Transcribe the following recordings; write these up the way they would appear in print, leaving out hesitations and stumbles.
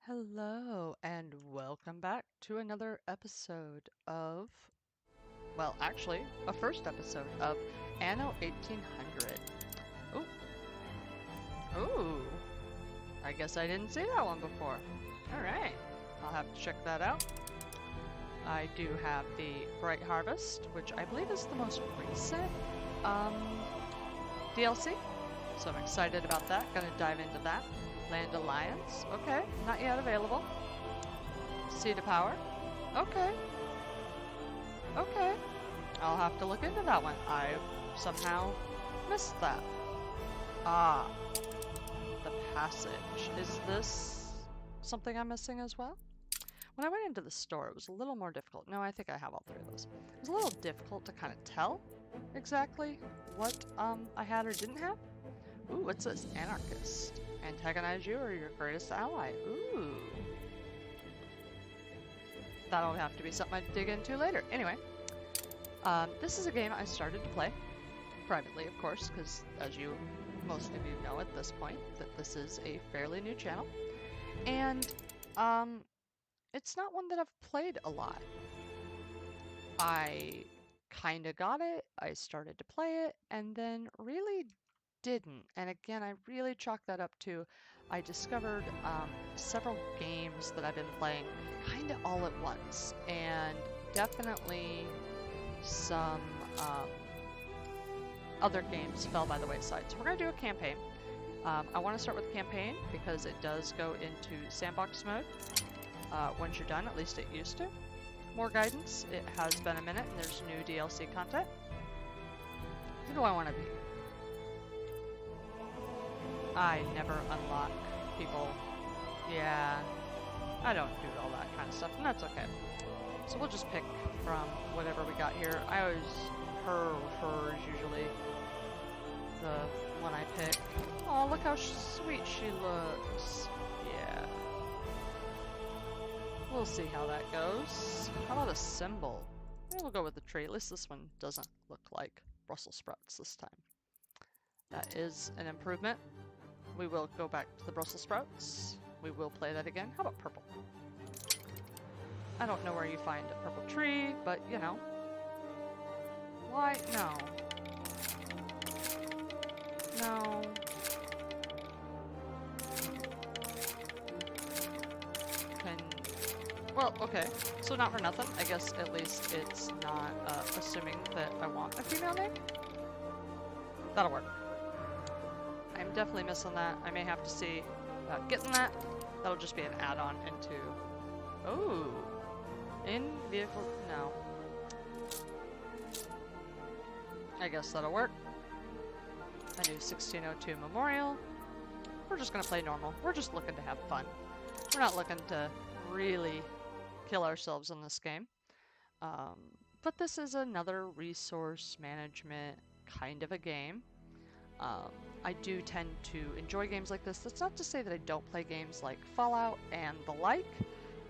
Hello, and welcome back to another episode of, well, actually, a first episode of Anno 1800. Ooh, ooh, I guess I didn't see that one before. Alright, I'll have to check that out. I do have the Bright Harvest, which I believe is the most recent DLC, so I'm excited about that. Gonna dive into that. Land Alliance, okay, not yet available. Seed of Power, okay. Okay, I'll have to look into that one. I somehow missed that. Ah, the passage. Is this something I'm missing as well? When I went into the store, it was a little more difficult. No, I think I have all three of those. It was a little difficult to kind of tell exactly what I had or didn't have. Ooh, what's this? Anarchist. Antagonize you or your greatest ally. Ooh. That'll have to be something I dig into later. Anyway, this is a game I started to play privately, of course, because as most of you know at this point, that this is a fairly new channel. And it's not one that I've played a lot. I kind of got it, I started to play it, and then really didn't. And again, I really chalk that up to I discovered several games that I've been playing kind of all at once, and definitely some other games fell by the wayside. So we're going to do a campaign. I want to start with campaign because it does go into sandbox mode once you're done, at least it used to. More guidance. It has been a minute and there's new DLC content. Who do I want to be? I never unlock people. Yeah, I don't do all that kind of stuff, and that's okay. So we'll just pick from whatever we got here. I always, her is usually the one I pick. Oh, look how sweet she looks. Yeah. We'll see how that goes. How about a symbol? Maybe we'll go with the tree. At least this one doesn't look like Brussels sprouts this time. That is an improvement. We will go back to the Brussels sprouts. We will play that again. How about purple? I don't know where you find a purple tree, but you know. Why? No. No. Well, okay. So not for nothing. I guess at least it's not assuming that I want a female name. That'll work. I'm definitely missing that. I may have to see about getting that. That'll just be an add-on into... Oh! In-vehicle... No. I guess that'll work. A new 1602 Memorial. We're just gonna play normal. We're just looking to have fun. We're not looking to really kill ourselves in this game. But this is another resource management kind of a game. I do tend to enjoy games like this. That's not to say that I don't play games like Fallout and the like.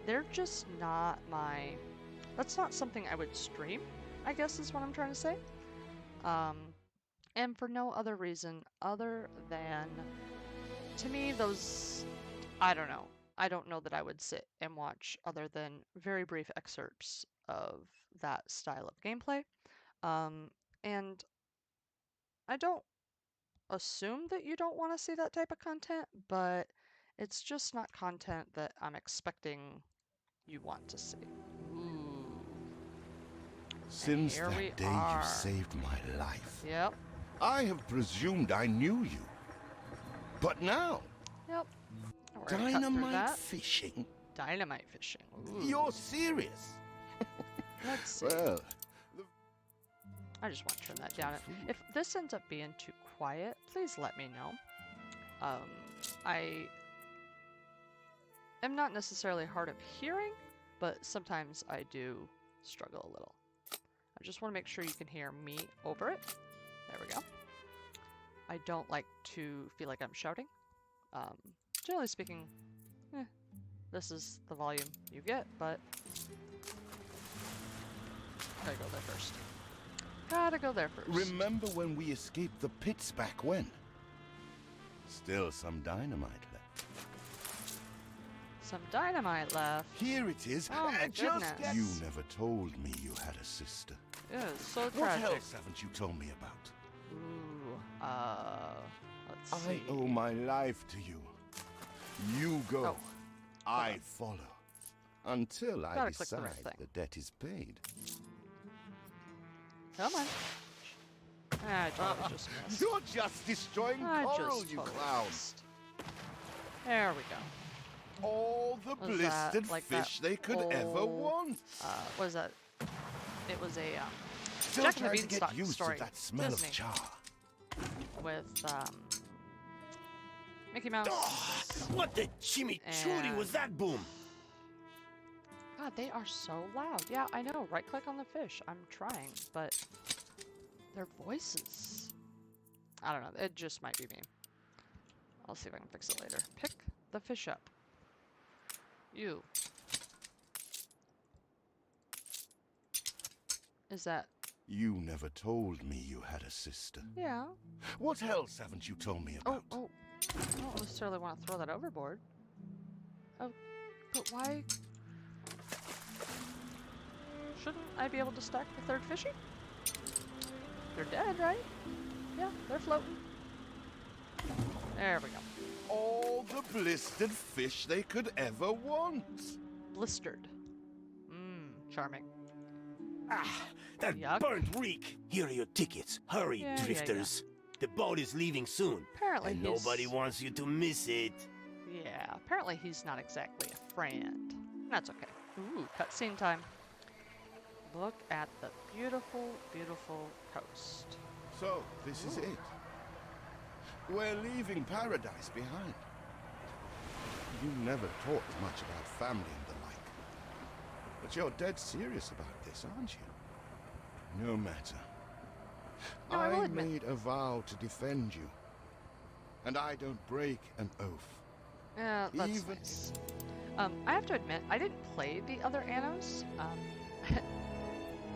They're just not my... That's not something I would stream, I guess is what I'm trying to say. And for no other reason other than, to me, those... I don't know. I don't know that I would sit and watch other than very brief excerpts of that style of gameplay. And I don't assume that you don't want to see that type of content, but it's just not content that I'm expecting you want to see. Ooh. Since that day you saved my life, yep, I have presumed I knew you. But now... Yep. Dynamite fishing? Dynamite fishing. Ooh. You're serious? Let's see. Well... I just want to turn that down. If this ends up being too quiet, please let me know. I am not necessarily hard of hearing, but sometimes I do struggle a little. I just want to make sure you can hear me over it. There we go. I don't like to feel like I'm shouting. Generally speaking, this is the volume you get, but gotta go there first. Gotta go there first. Remember when we escaped the pits back when? Still some dynamite left. some dynamite left. Here it is. Oh my goodness. You never told me you had a sister. It is so tragic. What else haven't you told me about? Ooh, let's see. I owe my life to you. You go. Oh. I follow. Until I Gotta click the decide right thing. the debt is paid. Come on. I totally just missed. You're just destroying coral, you clown. Missed. There we go. All the Was that blistered like fish that they could ever old, want. What is that? It was a Still Jack and the trying to get Beanstalk used story. to that smell Disney. of char. With Mickey Mouse. Oh, what the chimichurri was that boom? God, they are so loud. Yeah, I know. Right click on the fish. I'm trying, but their voices. I don't know. It just might be me. I'll see if I can fix it later. Pick the fish up. You. Is that? You never told me you had a sister. Yeah. What else haven't you told me about? Oh. I don't necessarily want to throw that overboard. Oh, but why? Shouldn't I be able to stack the third fishy? They're dead, right? Yeah, they're floating. There we go. All the blistered fish they could ever want. Blistered. Charming. Ah, that Yuck. burnt reek. Here are your tickets. Hurry, Yeah, drifters. The boat is leaving soon. Apparently And he's... nobody wants you to miss it. Yeah, apparently he's not exactly a friend. That's okay. Ooh, cutscene time. Look at the beautiful, beautiful coast. So, this is it. We're leaving paradise behind. You never talked much about family and the like. But you're dead serious about this, aren't you? No matter. No, I will I admit. made a vow to defend you. And I don't break an oath. Yeah, that's Even- nice. I have to admit, I didn't play the other Annos.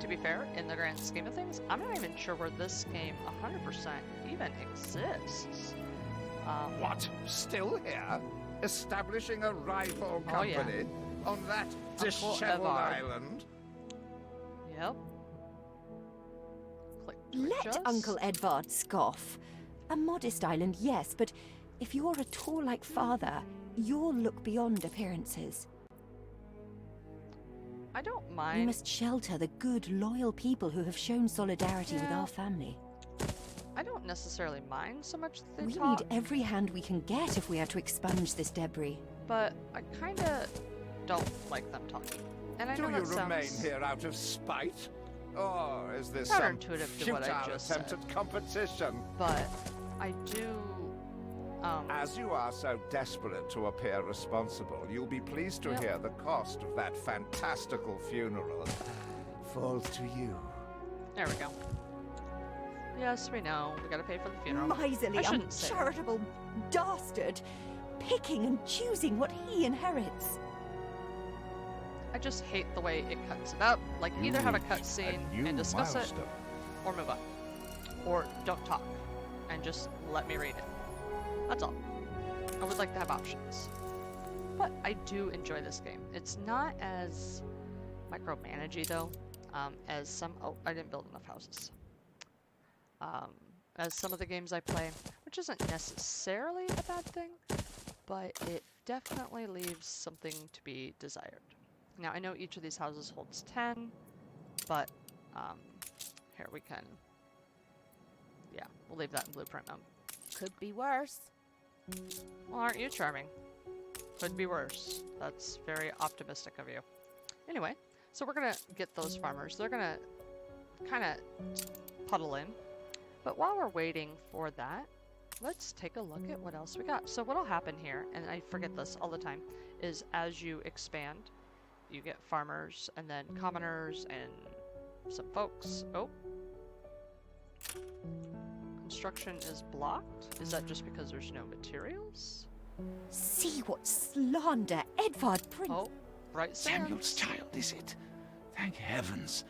To be fair, in the grand scheme of things, I'm not even sure where this game 100% even exists. What? Still here? Establishing a rival Oh, yeah. company on that Uncle disheveled Evar. island? Yep. Click to Let adjust. Uncle Edvard scoff. A modest island, yes, but if you're at all like father, you'll look beyond appearances. I don't We mind. must shelter the good, loyal people who have shown solidarity with Yeah. our family. I don't necessarily mind so much that they We talk, need every hand we can get if we are to expunge this debris. but I kind of don't like them talking. And I Do know you that remain sounds here out of spite? Or is this some counterintuitive to what I futile just attempt said. at competition? But I do. As you are so desperate to appear responsible, you'll be pleased to Yep. hear the cost of that fantastical funeral falls to you. There we go. Yes, we know. We gotta pay for the funeral. Miserly, I shouldn't say that. uncharitable dastard, picking and choosing what he inherits. I just hate the way it cuts it up. Like, either have a cutscene and discuss it, or move on. Or don't talk, and just let me read it. That's all. I would like to have options. But I do enjoy this game. It's not as micromanagey, though, as some... Oh, I didn't build enough houses. As some of the games I play, which isn't necessarily a bad thing, but it definitely leaves something to be desired. Now, I know each of these houses holds 10, but here we can... Yeah, we'll leave that in blueprint mode. Could be worse. Well, aren't you charming? Could be worse. That's very optimistic of you. Anyway, so we're gonna get those farmers. They're gonna kind of puddle in. But while we're waiting for that, let's take a look at what else we got. So what'll happen here, and I forget this all the time, is as you expand, you get farmers and then commoners and some folks. Oh. Construction is blocked? Is that just because there's no materials? See what slander Edvard Prince. Oh, right Samuel's sands. child, is it? Thank heavens.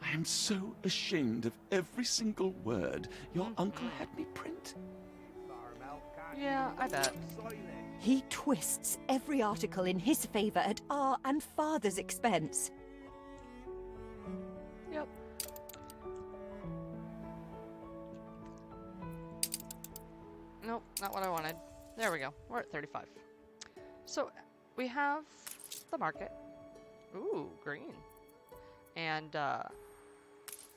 I am so ashamed of every single word your uncle had me print. Yeah, I bet. He twists every article in his favor at our and Father's expense. Yep. Nope, not what I wanted. There we go. We're at 35. So we have the market. Ooh, green. And,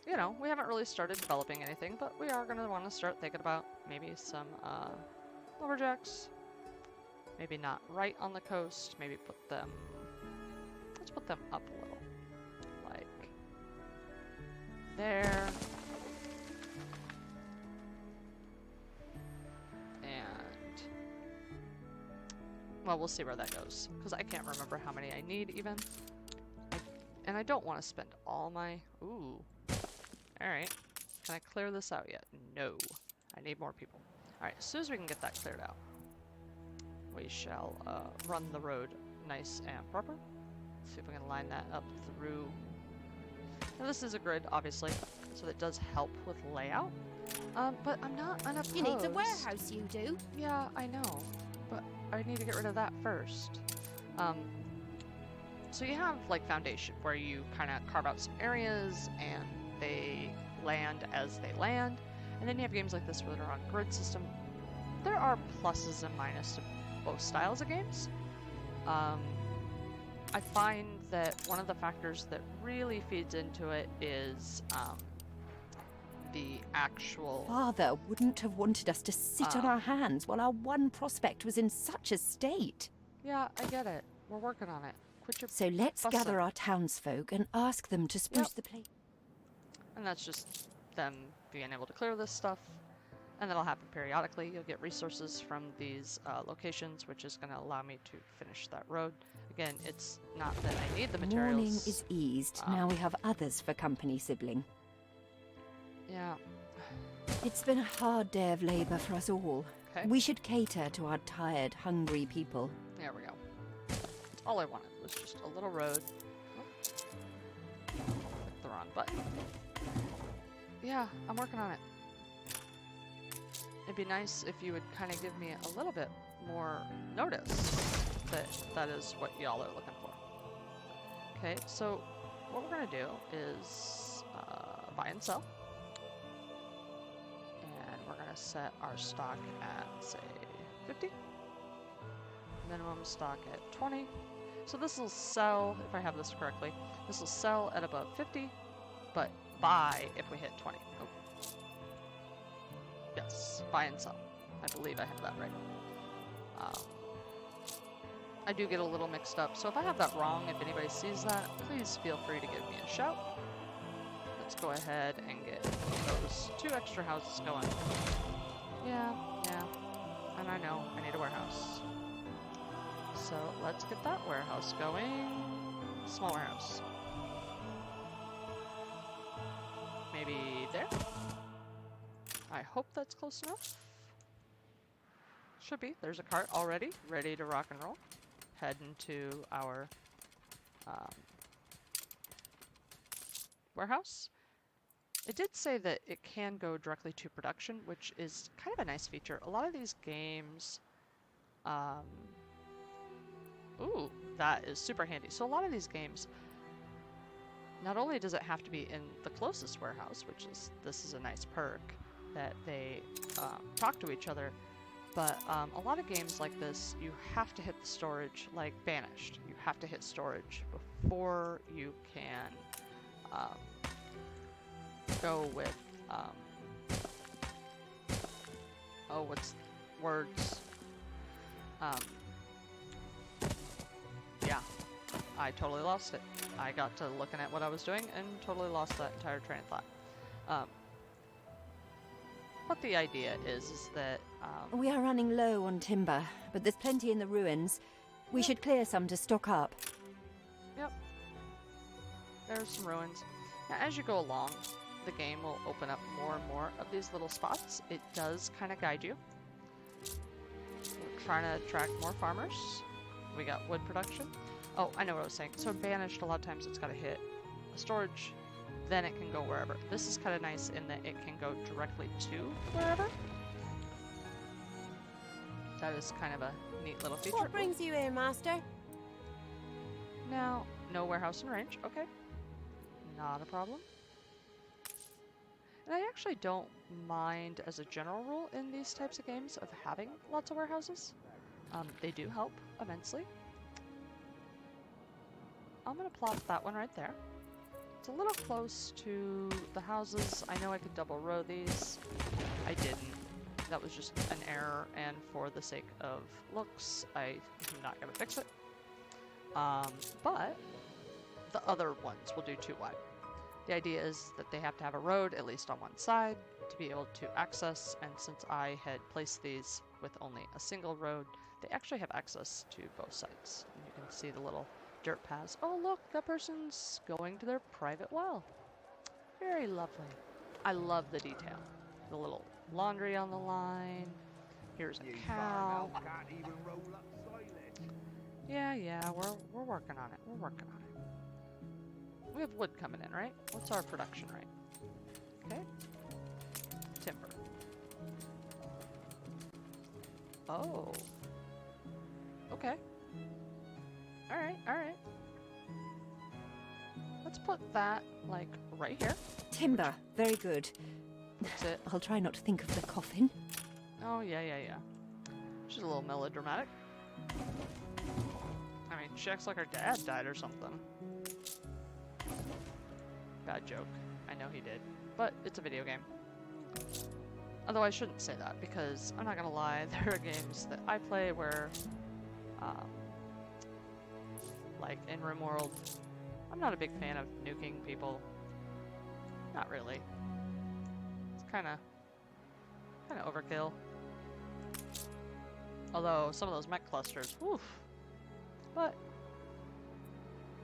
you know, we haven't really started developing anything, but we are going to want to start thinking about maybe some lumberjacks. Maybe not right on the coast. Maybe put them... Let's put them up a little. Like... there. And... well, we'll see where that goes. Because I can't remember how many I need, even. And I don't want to spend all my... ooh. Alright. Can I clear this out yet? No. I need more people. Alright, as soon as we can get that cleared out, we shall run the road nice and proper. See if we can line that up through... now this is a grid, obviously, so that does help with layout. But I'm not unopposed. You need a warehouse, you do. Yeah, I know. But I need to get rid of that first. So you have, like, Foundation, where you kind of carve out some areas, and they land as they land. And then you have games like this where they're on grid system. There are pluses and minuses to both styles of games. I find that one of the factors that really feeds into it is the actual... Father wouldn't have wanted us to sit on our hands while our one prospect was in such a state. Yeah, I get it. We're working on it. Quit your So let's fussing. gather our townsfolk and ask them to spruce the place. And that's just them being able to clear this stuff. And that'll happen periodically. You'll get resources from these locations, which is going to allow me to finish that road. Again, it's not that I need the materials. Morning is eased. Now we have others for company, sibling. Yeah. It's been a hard day of labor for us all. Okay. We should cater to our tired, hungry people. There we go. All I wanted was just a little road. Click the wrong button. Yeah, I'm working on it. It'd be nice if you would kind of give me a little bit more notice that that is what y'all are looking for. Okay, so what we're going to do is buy and sell. And we're going to set our stock at, say, 50. Minimum stock at 20. So this will sell, if I have this correctly, this will sell at above 50, but buy if we hit 20. Oh. Yes, buy and sell. I believe I have that right. I do get a little mixed up, so if I have that wrong, if anybody sees that, please feel free to give me a shout. Let's go ahead and get those 2 extra houses going. Yeah, and I know, I need a warehouse. So let's get that warehouse going. Small warehouse. Maybe there? I hope that's close enough. Should be. There's a cart already, ready to rock and roll. Head into our warehouse. It did say that it can go directly to production, which is kind of a nice feature. A lot of these games... ooh, that is super handy. So a lot of these games, not only does it have to be in the closest warehouse, which is, this is a nice perk, that they talk to each other, but a lot of games like this, you have to hit the storage, like Banished. You have to hit storage before you can go with, oh, what's words? Yeah, I totally lost it. I got to looking at what I was doing and totally lost that entire train of thought. What the idea is that... We are running low on timber, but there's plenty in the ruins. We should clear some to stock up. Yep. There's some ruins. Now, as you go along, the game will open up more and more of these little spots. It does kind of guide you. We're trying to attract more farmers. We got wood production. Oh, I know what I was saying. So Banished, a lot of times it's got to hit a storage, then it can go wherever. This is kind of nice in that it can go directly to wherever. That is kind of a neat little feature. What brings you here, master? Now, no warehouse in range. Okay. Not a problem. And I actually don't mind, as a general rule, in these types of games of having lots of warehouses. They do help immensely. I'm going to plop that one right there. It's a little close to the houses. I know I could double row these. I didn't. That was just an error, and for the sake of looks, I'm not going to fix it. But the other ones will do too wide. The idea is that they have to have a road, at least on one side, to be able to access, and since I had placed these with only a single road, they actually have access to both sides. And you can see the little dirt paths. Oh look, that person's going to their private well. Very lovely. I love the detail. The little laundry on the line. Here's a cow. Yeah, we're working on it. We're working on it. We have wood coming in, right? What's our production rate? Okay. Timber. Oh. Okay. Alright, alright. Let's put that, like, right here. Timber. Very good. That's it. I'll try not to think of the coffin. Oh, yeah. She's a little melodramatic. I mean, she acts like her dad died or something. Bad joke. I know he did. But it's a video game. Although I shouldn't say that, because I'm not gonna lie, there are games that I play where, like in RimWorld, I'm not a big fan of nuking people. Not really. It's kinda overkill. Although some of those mech clusters, woof. But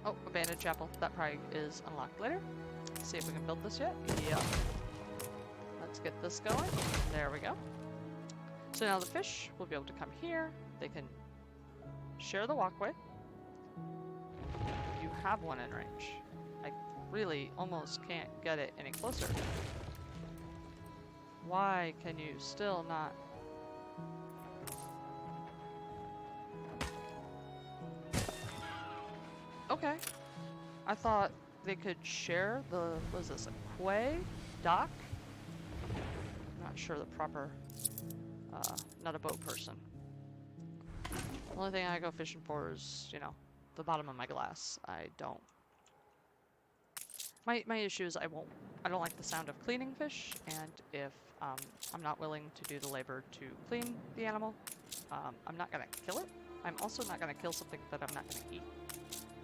oh, abandoned chapel. That probably is unlocked later. Let's see if we can build this yet. Yep. Let's get this going. There we go. So now the fish will be able to come here. They can share the walkway. You have one in range. I really almost can't get it any closer. Why can you still not? Okay. I thought they could share the, what is this, a quay? Dock? I'm not sure the proper, not a boat person. The only thing I go fishing for is, you know, the bottom of my glass. I don't. My issue is I don't like the sound of cleaning fish, and if I'm not willing to do the labor to clean the animal, I'm not gonna kill it. I'm also not gonna kill something that I'm not gonna eat.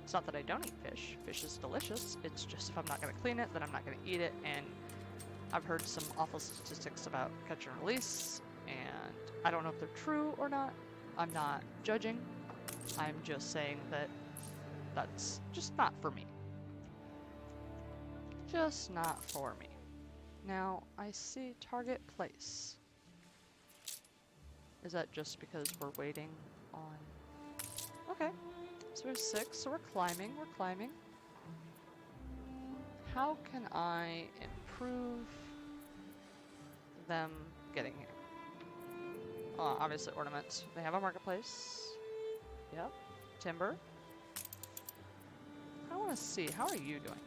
It's not that I don't eat fish. Fish is delicious. It's just if I'm not going to clean it, then I'm not going to eat it. And I've heard some awful statistics about catch and release, and I don't know if they're true or not. I'm not judging. I'm just saying that that's just not for me. Just not for me. Now, I see target place. Is that just because we're waiting on... Okay. So there's 6, so we're climbing, How can I improve them getting here? Obviously ornaments. They have a marketplace. Yep. Timber. I want to see, how are you doing?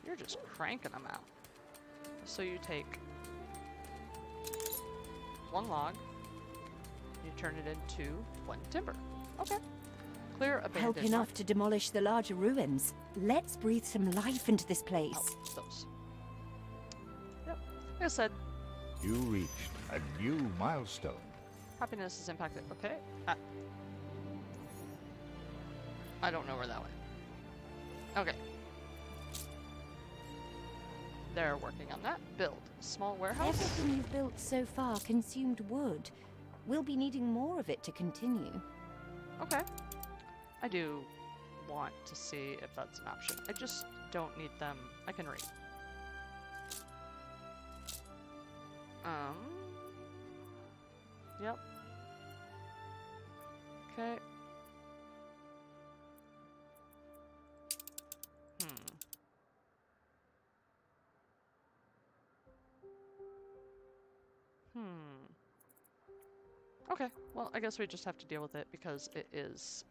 You're just cranking them out. So you take 1 log, you turn it into 1 timber. Okay. Clear abandoned. Help enough to demolish the larger ruins. Let's breathe some life into this place. Oh, those. Yep. Like I said, You reached a new milestone. happiness is impacted. Okay. I don't know where that went. Okay. They're working on that. Build. Small warehouse. Everything you've built so far consumed wood. We'll be needing more of it to continue. Okay. I do want to see if that's an option. I just don't need them. I can read. Yep. Okay. Okay, well, I guess we just have to deal with it because it is,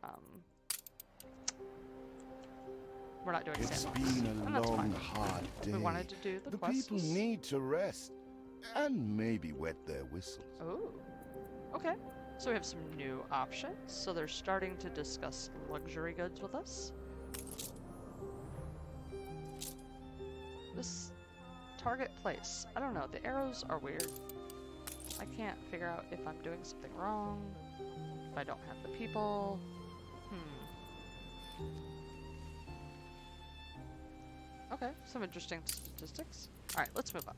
we're not doing It's sandbox, been a and that's long, fine. hard day. We wanted to do the The quests. people need to rest and maybe wet their whistles. Oh, okay. So we have some new options. So they're starting to discuss luxury goods with us. This target place. I don't know. The arrows are weird. I can't figure out if I'm doing something wrong. If I don't have the people. Okay, some interesting statistics. Alright, let's move up.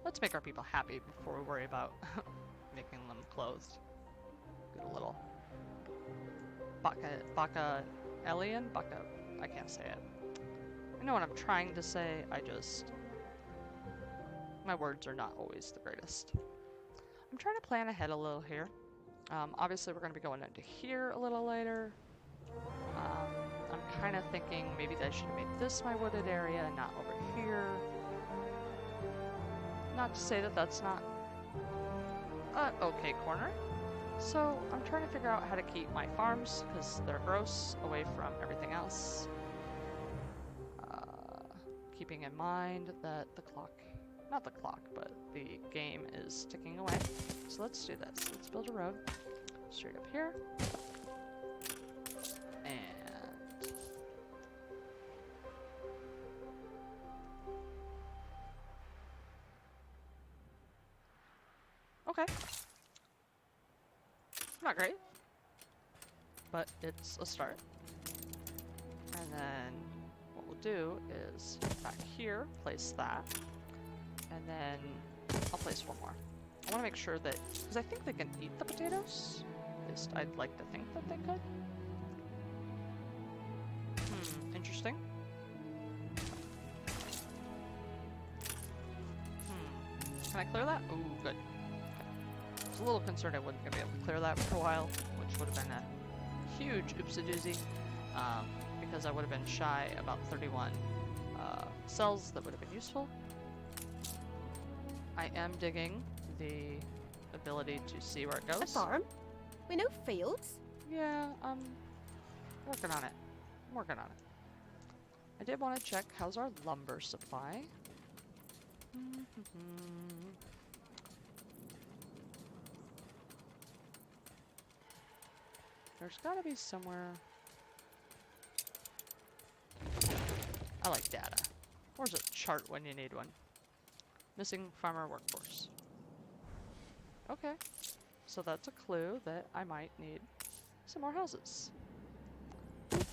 Let's make our people happy before we worry about making them clothed. Get a little Baka alien? Baka, I can't say it. I know what I'm trying to say, my words are not always the greatest. I'm trying to plan ahead a little here. Obviously we're going to be going into here a little later. I'm kind of thinking maybe I should have made this my wooded area and not over here. Not to say that that's not an okay corner. So I'm trying to figure out how to keep my farms, because they're gross, away from everything else. Keeping in mind that the clock, not the clock, but the game is ticking away. So let's do this. Let's build a road straight up here. And okay. Not great, but it's a start. And then what we'll do is back here, place that, and then I'll place one more. I want to make sure that, because I think they can eat the potatoes. At least I'd like to think that they could. Interesting. Can I clear that? Ooh, good. I was a little concerned I wasn't going to be able to clear that for a while, which would have been a huge oopsie-doozy, because I would have been shy about 31 cells that would have been useful. I am digging the ability to see where it goes. A farm? With no fields? Yeah, working on it. I'm working on it. I did want to check how's our lumber supply. There's gotta be somewhere. I like data. Where's a chart when you need one? Missing farmer workforce. Okay, so that's a clue that I might need some more houses. Boop,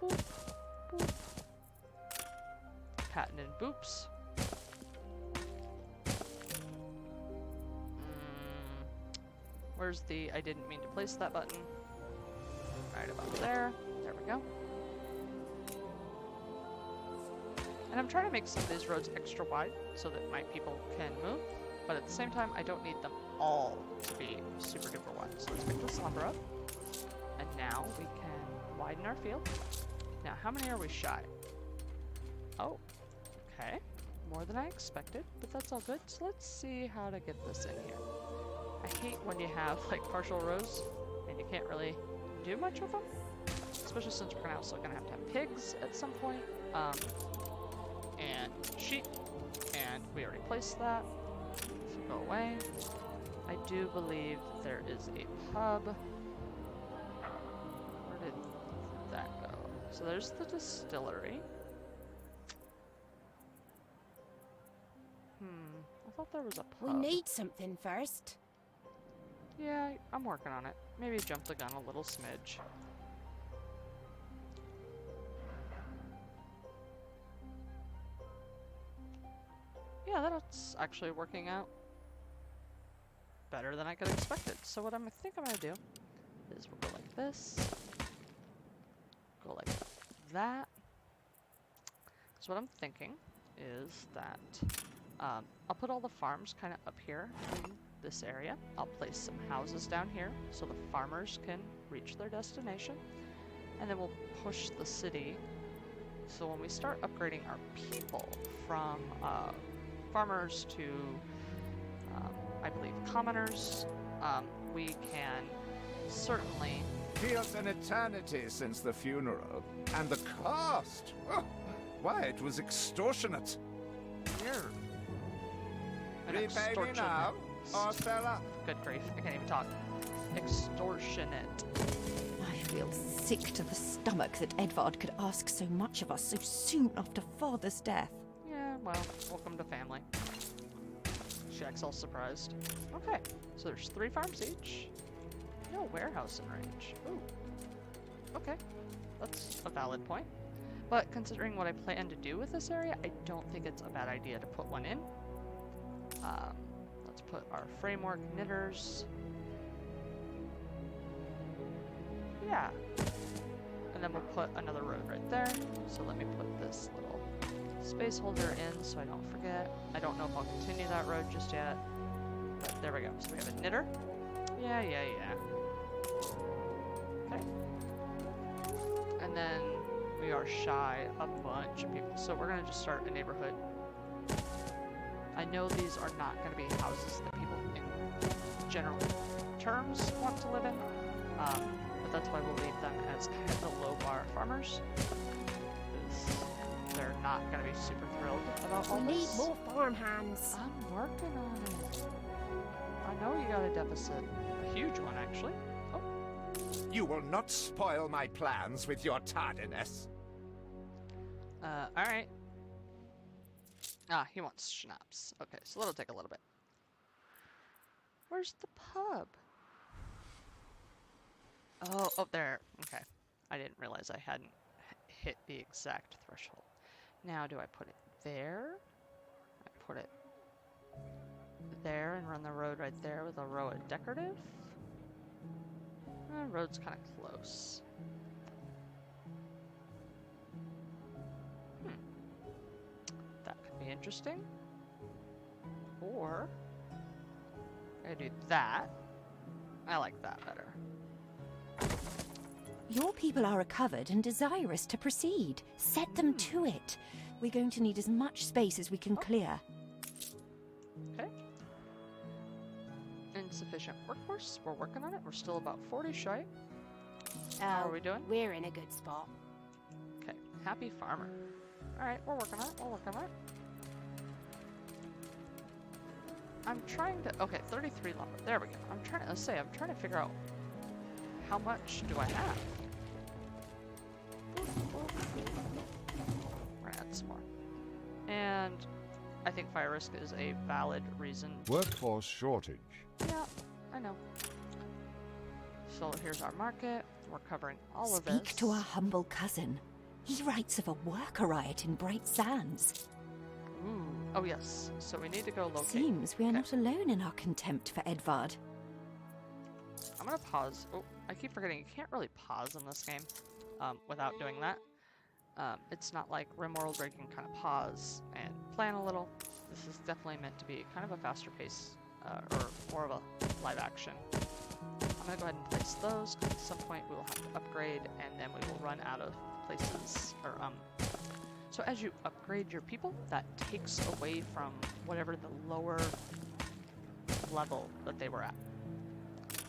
boop, boop. Patented boops. Where's the I didn't mean to place that button? Right about there. There we go. And I'm trying to make some of these roads extra wide so that my people can move, but at the same time, I don't need them all to be super duper wide. So let's pick this lumber up. And now we can widen our field. Now, how many are we shy? Oh, okay. More than I expected, but that's all good. So let's see how to get this in here. I hate when you have like partial rows and you can't really do much with them, especially since we're also gonna have to have pigs at some point, and sheep, and we already placed that. So go away. I do believe there is a pub. Where did that go? So there's the distillery. I thought there was a pub. We need something first. Yeah, I'm working on it. Maybe jump the gun a little smidge. Yeah, that's actually working out better than I could have expected. So what I think I'm gonna do is we'll go like this, go like that. So what I'm thinking is that I'll put all the farms kind of up here in this area. I'll place some houses down here so the farmers can reach their destination, and then we'll push the city. So when we start upgrading our people from farmers to I believe, commoners, we can certainly... Feels an eternity since the funeral. And the cost! Oh, why, it was extortionate. You're an Repay me extortionate. now, or sell up. Good grief, I can't even talk. Extortionate. I feel sick to the stomach that Edvard could ask so much of us so soon after father's death. Yeah, well, welcome to family. She acts all surprised. Okay, so there's 3 farms each. No warehouse in range. Ooh. Okay, that's a valid point. But considering what I plan to do with this area, I don't think it's a bad idea to put one in. Let's put our framework knitters. Yeah. And then we'll put another road right there. So let me put this little space holder in so I don't forget. I don't know if I'll continue that road just yet. But there we go. So we have a knitter. Yeah. Okay. And then we are shy a bunch of people. So we're going to just start a neighborhood. I know these are not going to be houses that people in general terms want to live in. But that's why we'll leave them as kind of the low bar farmers. Because they're not going to be super thrilled about all We need this. more farmhands. I'm working on it. I know you got a deficit. A huge one, actually. Oh, You will not spoil my plans with your tardiness. alright. Ah, he wants schnapps. Okay, so that'll take a little bit. Where's the pub? Oh, oh, there. Okay. I didn't realize I hadn't hit the exact threshold. Now, do I put it there? I put it there and run the road right there with a row of decorative? Road's kind of close. That could be interesting. Or I do that. I like that better. Your people are recovered and desirous to proceed. Set them to it. We're going to need as much space as we can clear. Okay. Insufficient workforce. We're working on it. We're still about 40 shy. How are we doing? We're in a good spot. Okay. Happy farmer. Alright, we're working on it. We're working on it. I'm trying to... Okay, 33 lumber. There we go. I'm trying to figure out how much do I have? We're gonna add some more. And I think fire risk is a valid reason. Workforce shortage. Yeah, I know. So here's our market. We're covering all of this. Speak to our humble cousin. He writes of a worker riot in Bright Sands. Ooh. Oh yes. So we need to go locate. Seems we are Okay. not alone in our contempt for Edvard. I'm gonna pause. Oh, I keep forgetting you can't really pause in this game without doing that. It's not like RimWorld where you can kind of pause and plan a little. This is definitely meant to be kind of a faster pace or more of a live action. I'm gonna go ahead and place those. At some point we will have to upgrade and then we will run out of places or so as you upgrade your people, that takes away from whatever the lower level that they were at.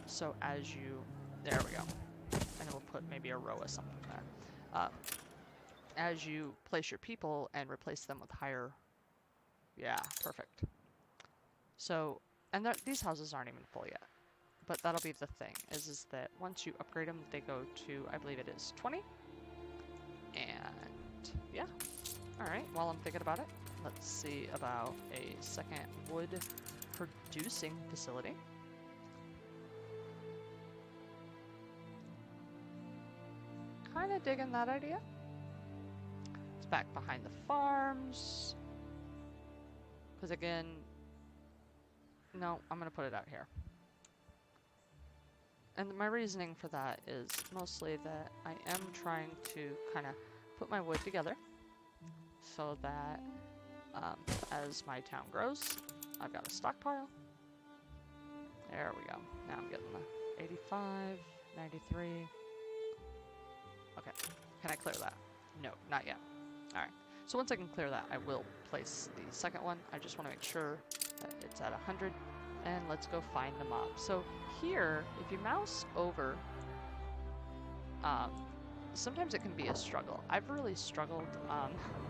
So as you, there we go. And then we'll put maybe a row of something there. As you place your people and replace them with higher, yeah, perfect. So, and these houses aren't even full yet. But that'll be the thing, is that once you upgrade them, they go to, I believe it is 20. And yeah. Alright, while I'm thinking about it, let's see about a second wood producing facility. Kind of digging that idea. It's back behind the farms. Because again, no, I'm going to put it out here. And my reasoning for that is mostly that I am trying to kind of put my wood together so that as my town grows, I've got a stockpile. There we go. Now I'm getting the 85, 93. Okay, can I clear that? No, not yet. Alright, so once I can clear that, I will place the second one. I just want to make sure that it's at 100, and let's go find the mob. So here, if you mouse over, sometimes it can be a struggle. I've really struggled.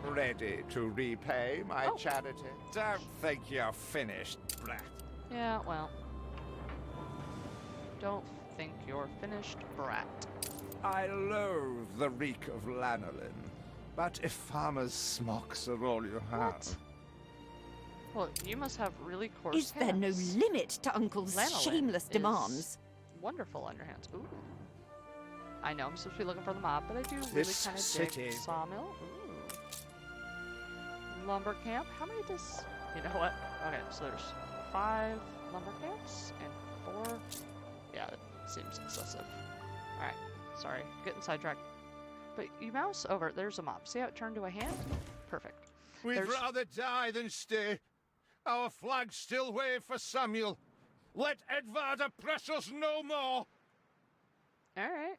Ready to repay my Oh. charity? Don't think you're finished, brat. Yeah, well, don't think you're finished, brat. I loathe the reek of lanolin, but if farmers' smocks are all you have... What? Well, you must have really coarse Is there no hands. limit to Uncle's Lanolin shameless is demands? Wonderful on your hands. Ooh. I know I'm supposed to be looking for the mob, but I do really This kind of city- dig sawmill. Ooh. Lumber camp. How many does... You know what? Okay, so there's 5 lumber camps and 4... Yeah, that seems excessive. Alright, sorry. Getting sidetracked. But you mouse over, there's a mob. See how it turned to a hand? Perfect. We'd There's- rather die than stay. Our flags still wave for Samuel. Let Edvard oppress us no more. Alright.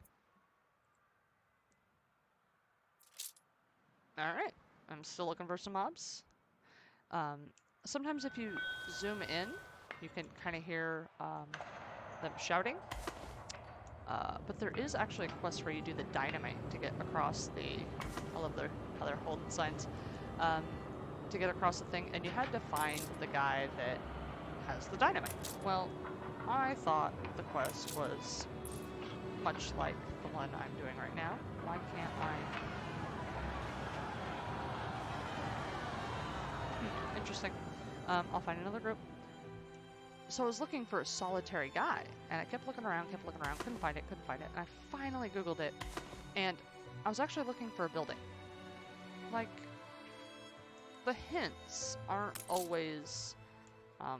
Alright. I'm still looking for some mobs. Sometimes if you zoom in, you can kind of hear them shouting. But there is actually a quest where you do the dynamite to get across the... I love how they're holding signs. To get across the thing, and you had to find the guy that has the dynamite. Well, I thought the quest was much like the one I'm doing right now. Why can't I... Interesting. I'll find another group. So I was looking for a solitary guy, and I kept looking around, couldn't find it, and I finally Googled it, and I was actually looking for a building. Like, the hints aren't always, I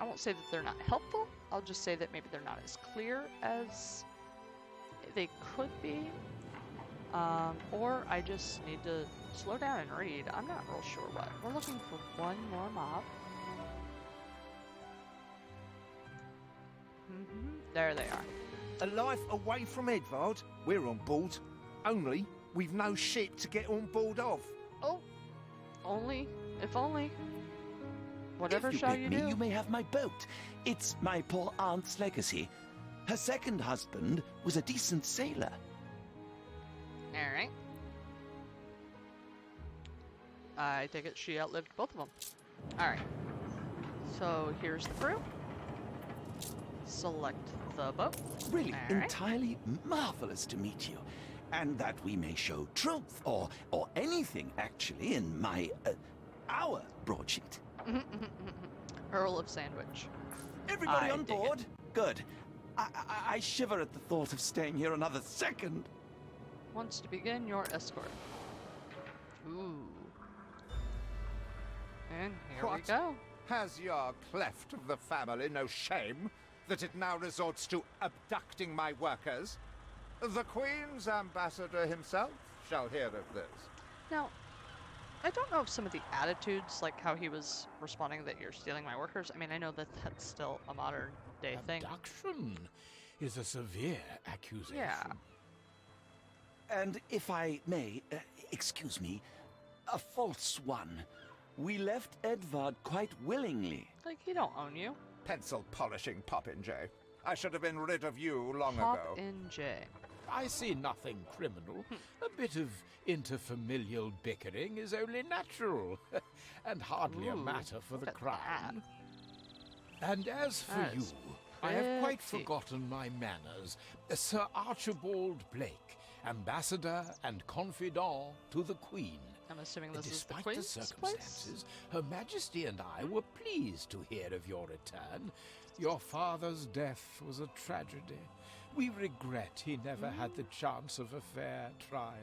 won't say that they're not helpful, I'll just say that maybe they're not as clear as they could be, or I just need to slow down and read. I'm not real sure what. We're looking for one more mob. There they are. A life away from Edvard? We're on board. Only we've no ship to get on board of. Oh, only, if only. Whatever if you shall pick you me, do? you may have my boat. It's my poor aunt's legacy. Her second husband was a decent sailor. Alright. I take it she outlived both of them. Alright. So here's the crew. Select the boat. Really, Alright. entirely marvelous to meet you. And that we may show truth, or anything, actually, in my, our broadsheet. Earl of Sandwich. Everybody I on dig it. board? Good. I shiver at the thought of staying here another second. Wants to begin your escort. Ooh. And here we What? go. Has your cleft of the family no shame that it now resorts to abducting my workers? The Queen's ambassador himself shall hear of this. Now, I don't know if some of the attitudes, like how he was responding that you're stealing my workers, I mean, I know that that's still a modern day thing. Abduction is a severe accusation. Yeah. And if I may, excuse me, a false one. We left Edvard quite willingly. Like, he don't own you. Pencil polishing Popinjay. I should have been rid of you long Pop ago. in J. I see nothing criminal. A bit of interfamilial bickering is only natural, and hardly a Ooh, matter for the look at crown. And as for That you, is I have quite pretty. forgotten my manners. Sir Archibald Blake, ambassador and confidant to the Queen. I'm assuming this is the Despite Queen's place? circumstances, Her Majesty and I were pleased to hear of your return. Your father's death was a tragedy. We regret he never had the chance of a fair trial.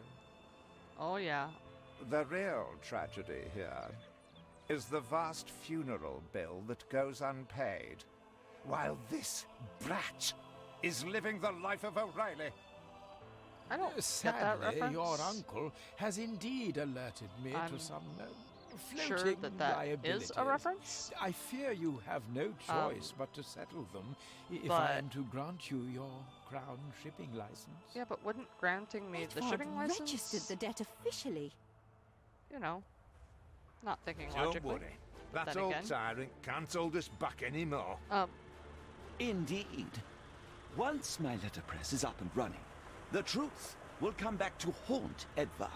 Oh, yeah. The real tragedy here is the vast funeral bill that goes unpaid, while this brat is living the life of O'Reilly. I don't get that Sadly, reference. your uncle has indeed alerted me I'm to some Sure floating that that liabilities. is a reference? I fear you have no choice but to settle them if but- I am to grant you your crown shipping license. Yeah, but wouldn't granting me the Edvard shipping license... registered the debt officially. You know, not thinking Don't logically. worry. That then old again, tyrant can't hold us back anymore. Indeed. Once my letterpress is up and running, the truth will come back to haunt Edvard.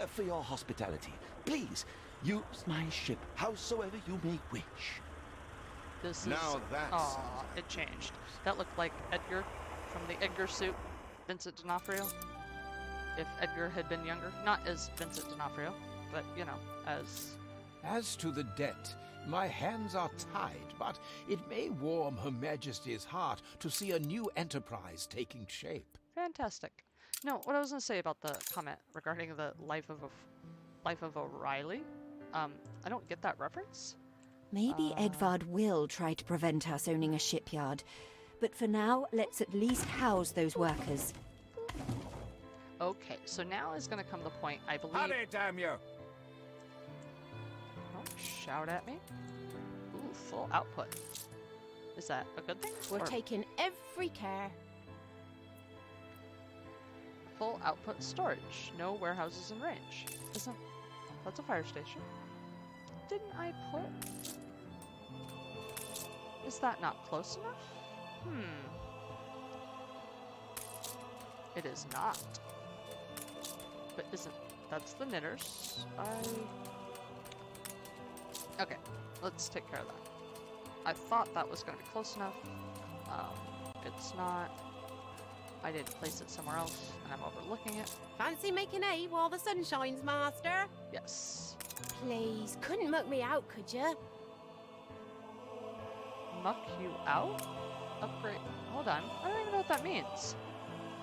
For your hospitality, please use my ship howsoever you may wish. this is... Now that's Aw, it changed. That looked like Edgar from the Edgar suit, Vincent D'Onofrio. If Edgar had been younger. Not as Vincent D'Onofrio, but, you know, as... As to the debt, my hands are tied, but it may warm Her Majesty's heart to see a new enterprise taking shape. Fantastic. No, what I was going to say about the comment regarding the life of O'Reilly, I don't get that reference. Maybe Edvard will try to prevent us owning a shipyard. But for now, let's at least house those workers. Okay, so now is going to come the point, I believe... Hurry, damn you! Don't shout at me. Ooh, full output. Is that a good thing? We're Or taking every care. full output storage. No warehouses in range. Isn't... That's a fire station. Didn't I put... Is that not close enough? It is not. But isn't... That's the knitters. Okay, let's take care of that. I thought that was going to be close enough. It's not. I didn't place it somewhere else, and I'm overlooking it. Fancy making hay while the sun shines, Master? Yes. Please, couldn't muck me out, could you? Muck you out? Upgrade. Hold on. I don't even know what that means.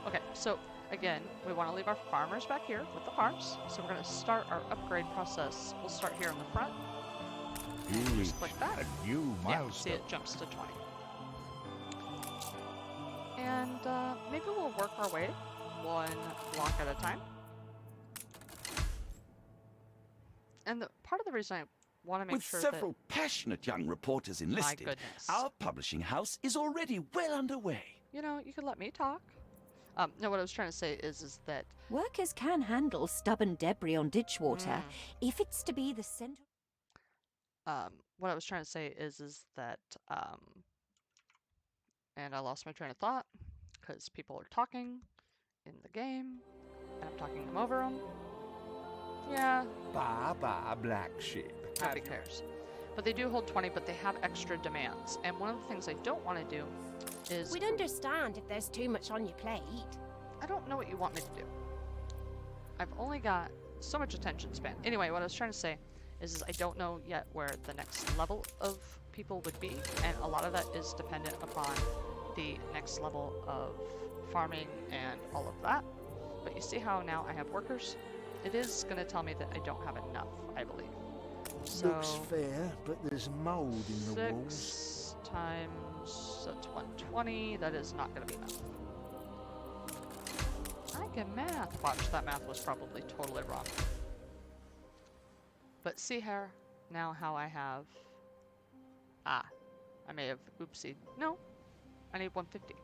Okay, so again, we want to leave our farmers back here with the farms. So we're going to start our upgrade process. We'll start here in the front. You reach Just click that. a new Yeah, see milestone. it jumps to 20. And maybe we'll work our way one block at a time. And part of the reason I want to make With sure several passionate young reporters enlisted, goodness. our publishing house is already well underway. that, you know, you could let me talk. No, what I was trying to say is that Workers can handle stubborn debris on ditch water if it's to be the center. what I was trying to say is that and I lost my train of thought because people are talking in the game and I'm talking them over them. Yeah, Ba black sheep. nobody cares. But they do hold 20, but they have extra demands. And one of the things I don't want to do is... We'd understand if there's too much on your plate. I don't know what you want me to do. I've only got so much attention span. Anyway, what I was trying to say is I don't know yet where the next level of people would be, and a lot of that is dependent upon the next level of farming and all of that. But you see how now I have workers? It is going to tell me that I don't have enough, I believe. So Looks fair, but there's mould in the walls. 6 times, that's 120, that is not going to be enough. I can math. Watch, that math was probably totally wrong. But see here, now how I have... I may have oopsied. No, I need 150.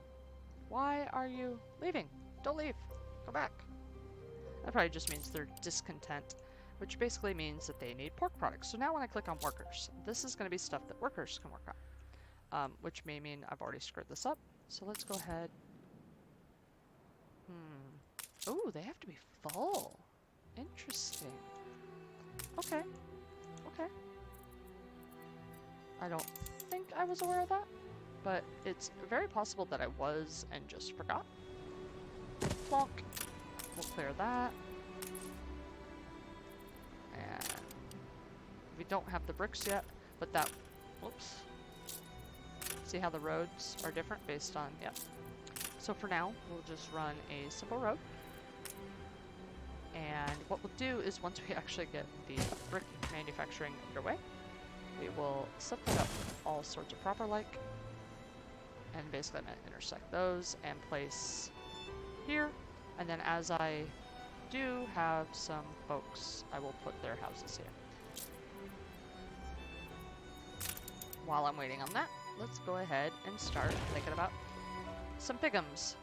Why are you leaving? Don't leave. Go back. That probably just means they're discontent, which basically means that they need pork products. So now when I click on workers, this is going to be stuff that workers can work on, which may mean I've already screwed this up. So let's go ahead. Oh, they have to be full. Interesting. Okay. Okay. I don't think I was aware of that, but it's very possible that I was and just forgot. Plonk. We'll clear that. And we don't have the bricks yet, but that, whoops. See how the roads are different based on, yep. So for now, we'll just run a simple road. And what we'll do is once we actually get the brick manufacturing underway, we will set that up with all sorts of proper like. And basically I'm going to intersect those and place here. And then as I do have some folks, I will put their houses here. While I'm waiting on that, let's go ahead and start thinking about some pigums.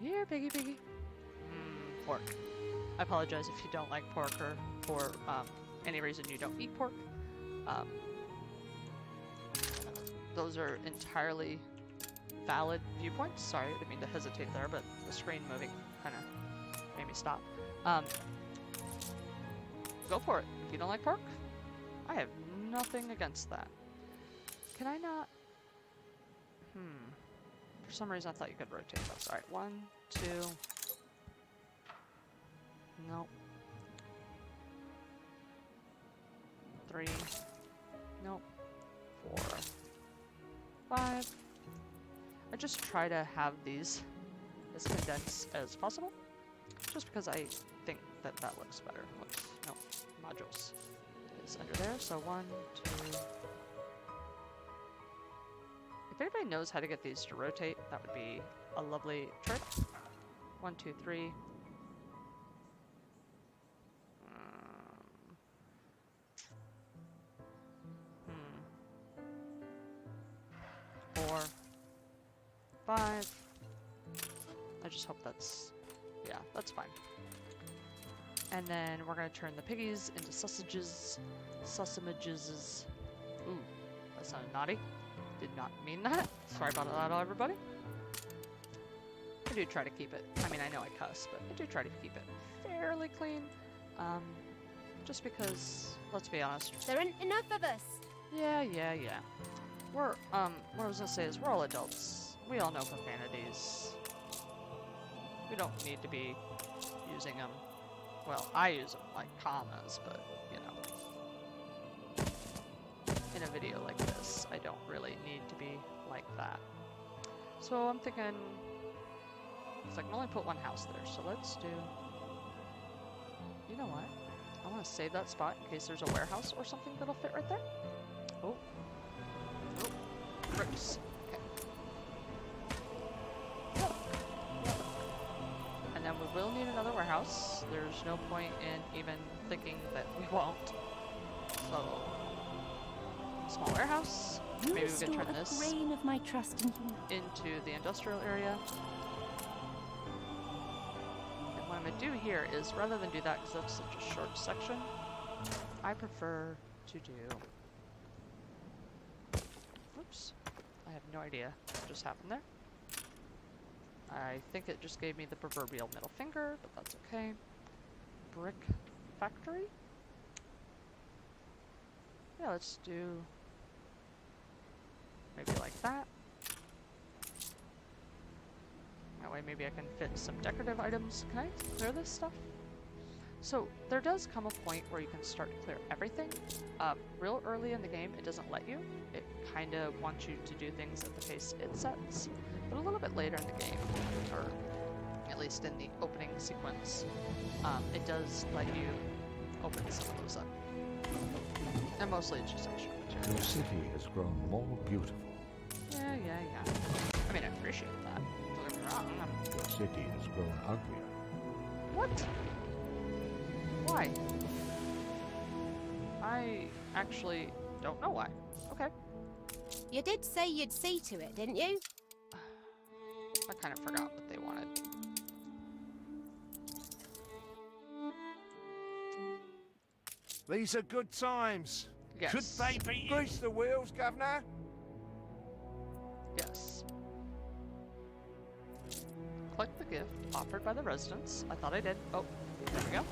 Here, piggy. Pork. I apologize if you don't like pork or any reason you don't eat pork. Those are entirely valid viewpoints. Sorry, I didn't mean to hesitate there, but the screen moving kind of made me stop. Go for it. If you don't like pork, I have nothing against that. Can I not? For some reason I thought you could rotate those. Alright, 1, 2. Nope. 3. Nope. 4. 5. I just try to have these as condensed as possible, just because I think that that looks better. Whoops. Nope. Modules is under there. So 1, 2. If anybody knows how to get these to rotate, that would be a lovely trick. 1, 2, 3. 4, 5. I just hope that's, yeah, that's fine. And then we're gonna turn the piggies into sausages. Sausages. Ooh, that sounded naughty. Did not mean that. Sorry about that, everybody. I do try to keep it. I mean, I know I cuss, but I do try to keep it fairly clean. Just because, let's be honest. There aren't enough of us. Yeah. We're, what I was gonna say is we're all adults. We all know profanities. We don't need to be using them. Well, I use them like commas, but, you know. In a video like this, I don't really need to be like that. So I'm thinking, because I can only put one house there, so let's do, you know what? I want to save that spot in case there's a warehouse or something that'll fit right there. Oh. Bricks. Okay. And then we will need another warehouse. There's no point in even thinking that we won't. So, small warehouse. You Maybe we can restore turn a this grain of my trust in you. into the industrial area. And what I'm going to do here is, rather than do that because that's such a short section, I prefer to do... Oops. I have no idea what just happened there. I think it just gave me the proverbial middle finger, but that's okay. Brick factory? Yeah, let's do maybe like that. That way maybe I can fit some decorative items. Can I clear this stuff? So there does come a point where you can start to clear everything. Real early in the game, it doesn't let you. It kind of wants you to do things at the pace it sets. But a little bit later in the game, or at least in the opening sequence, it does let you open some of those up. And mostly it's just extra material. Your city has grown more beautiful. Yeah. I mean, I appreciate that. Don't get me wrong. Your city has grown uglier. What? Why? I actually don't know why. Okay. You did say you'd see to it, didn't you? I kind of forgot what they wanted. These are good times. Yes. Could they be grease the wheels, Governor? Yes. Collect the gift offered by the residents. I thought I did. Oh, there we go.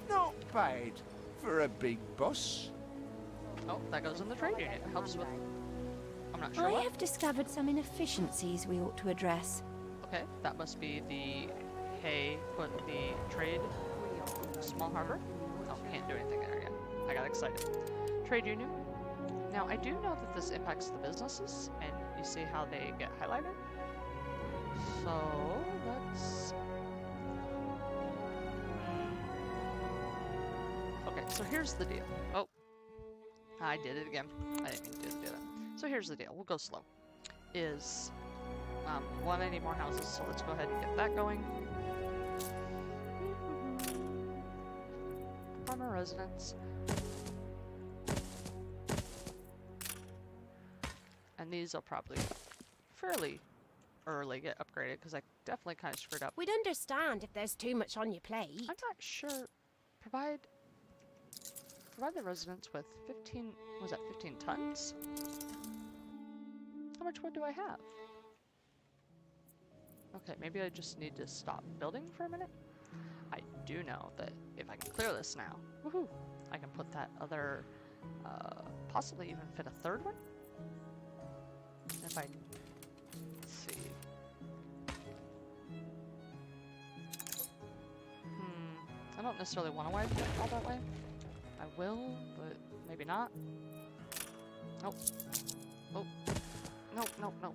Not bad for a big boss. Oh, that goes in the trade unit. It helps with... I'm not sure I what. have discovered some inefficiencies we ought to address. Okay, that must be the... Hey, put the trade... Small harbor? Oh, can't do anything there yet. I got excited. Trade union. Now, I do know that this impacts the businesses, and you see how they get highlighted. So, let's... Okay, so here's the deal. Oh, I did it again. I didn't mean to do that. So here's the deal. We'll go slow. One, I need more houses, so let's go ahead and get that going. Farmer residence. And these will probably fairly early get upgraded because I definitely kind of screwed up. We'd understand if there's too much on your plate. I'm not sure. Provide Provide the residents with 15, was that 15 tons? How much wood do I have? Okay, maybe I just need to stop building for a minute. I do know that if I can clear this now, woohoo, I can put that other, possibly even fit a third one? If I, let's see. I don't necessarily want to widen it all that way. I will, but maybe not. Nope. Oh. Nope, nope, nope.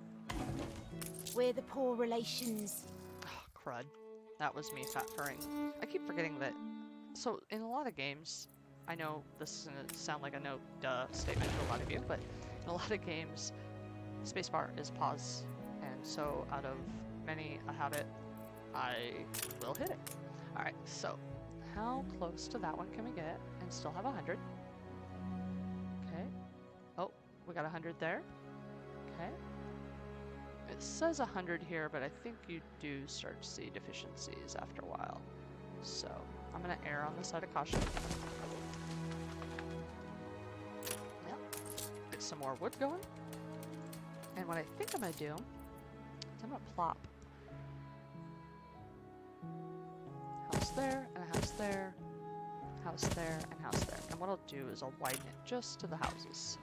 We're the poor relations. Oh, crud. That was me fat furring. I keep forgetting that. So, in a lot of games, I know this is going to sound like a no duh statement to a lot of you, but in a lot of games, spacebar is pause. And so, out of many a habit, I will hit it. Alright, so how close to that one can we get and still have 100? Okay. Oh, we got 100 there. Okay. It says 100 here, but I think you do start to see deficiencies after a while. So, I'm going to err on the side of caution. Yep. Get some more wood going. And what I think I'm going to do is I'm going to plop house there, and a house there, house there, and house there. And what I'll do is I'll widen it just to the houses.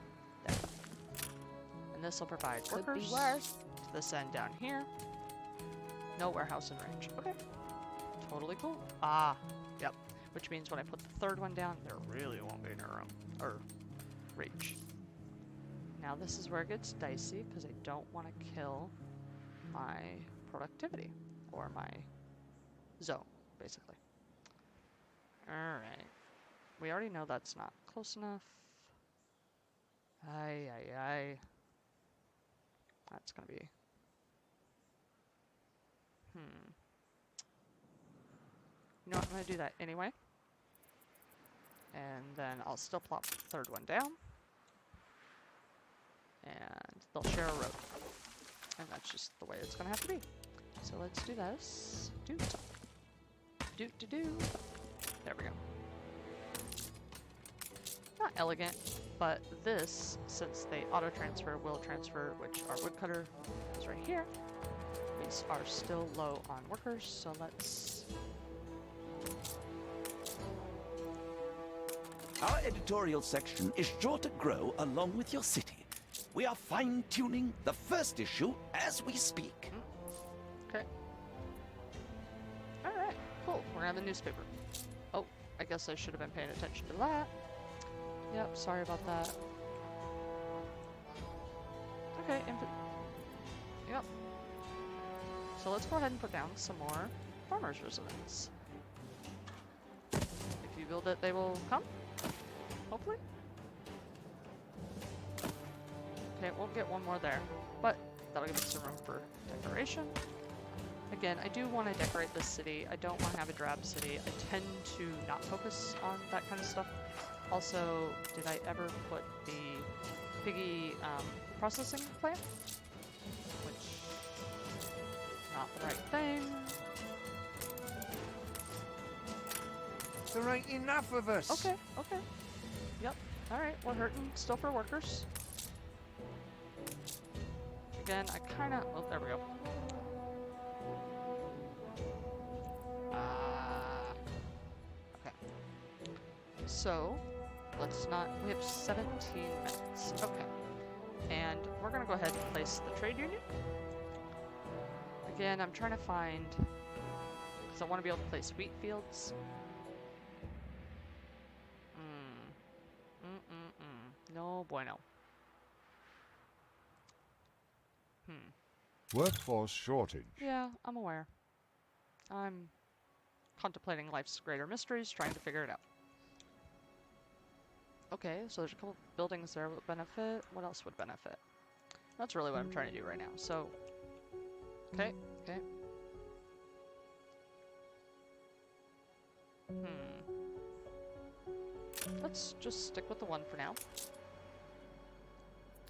There. And this will provide Could workers be worse. to this end down here. No warehouse in range. Okay. Totally cool. Ah, yep. Which means when I put the third one down, there really won't be any room. Or reach. Now this is where it gets dicey, because I don't want to kill my productivity. Or my zone, basically. Alright. We already know that's not close enough. Ay, ay, ay. That's gonna be... You know what, I'm gonna do that anyway. And then I'll still plop the third one down. And they'll share a road. And that's just the way it's gonna have to be. So let's do this. Do. There we go. Not elegant, but this, since they auto-transfer, will transfer, which our woodcutter is right here. We are still low on workers, so let's... Our editorial section is sure to grow along with your city. We are fine-tuning the first issue as we speak. Okay. Alright, cool. We're gonna have a newspaper. Oh, I guess I should have been paying attention to that. Yep, sorry about that. Okay, yep. So let's go ahead and put down some more farmers' residents. If you build it, they will come. Hopefully. Okay, we'll get one more there, but that'll give us some room for decoration. Again, I do want to decorate this city. I don't want to have a drab city. I tend to not focus on that kind of stuff. Also, did I ever put the piggy processing plant? Which, not the right thing. There ain't enough of us. Okay, okay. Yep, alright, we're hurting still for workers. Again, I kinda, oh, there we go. Okay. So, let's not, we have 17 minutes. Okay. And we're gonna go ahead and place the trade union. Again, I'm trying to find, because I want to be able to place wheat fields. No bueno. Workforce shortage. Yeah, I'm aware. I'm contemplating life's greater mysteries, trying to figure it out. Okay, so there's a couple buildings there that would benefit. What else would benefit? That's really what I'm trying to do right now. So, okay, okay. Let's just stick with the one for now.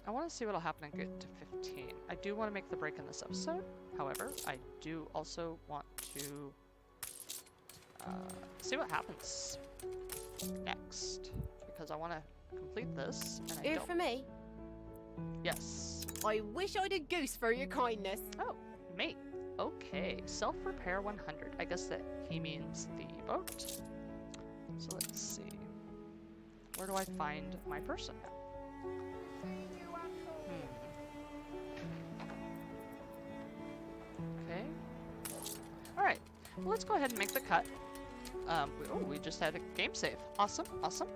I want to see what'll happen and get to 15. I do want to make the break in this episode. However, I do also want to see what happens next. because I want to complete this, and I Here don't. for me. Yes. I wish I'd a goose for your kindness. Oh, mate. Okay, self-repair 100. I guess that he means the boat. So let's see. Where do I find my person now? Okay. Alright, well, let's go ahead and make the cut. We just had a game save. Awesome, awesome.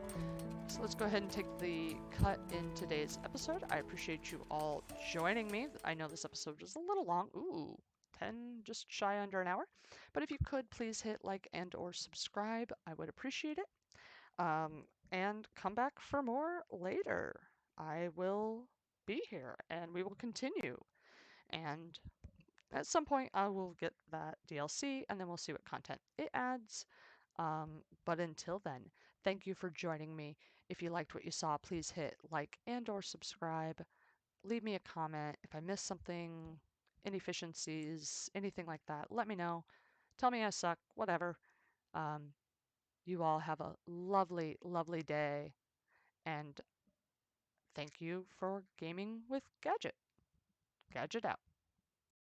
So let's go ahead and take the cut in today's episode. I appreciate you all joining me. I know this episode was a little long. Ooh, 10, just shy under an hour. But if you could, please hit like and or subscribe. I would appreciate it. And come back for more later. I will be here and we will continue. And at some point, I will get that DLC and then we'll see what content it adds. But until then, thank you for joining me. If you liked what you saw, please hit like and or subscribe. Leave me a comment. If I missed something, inefficiencies, anything like that, let me know. Tell me I suck, whatever. You all have a lovely, lovely day. And thank you for gaming with Gadget. Gadget out.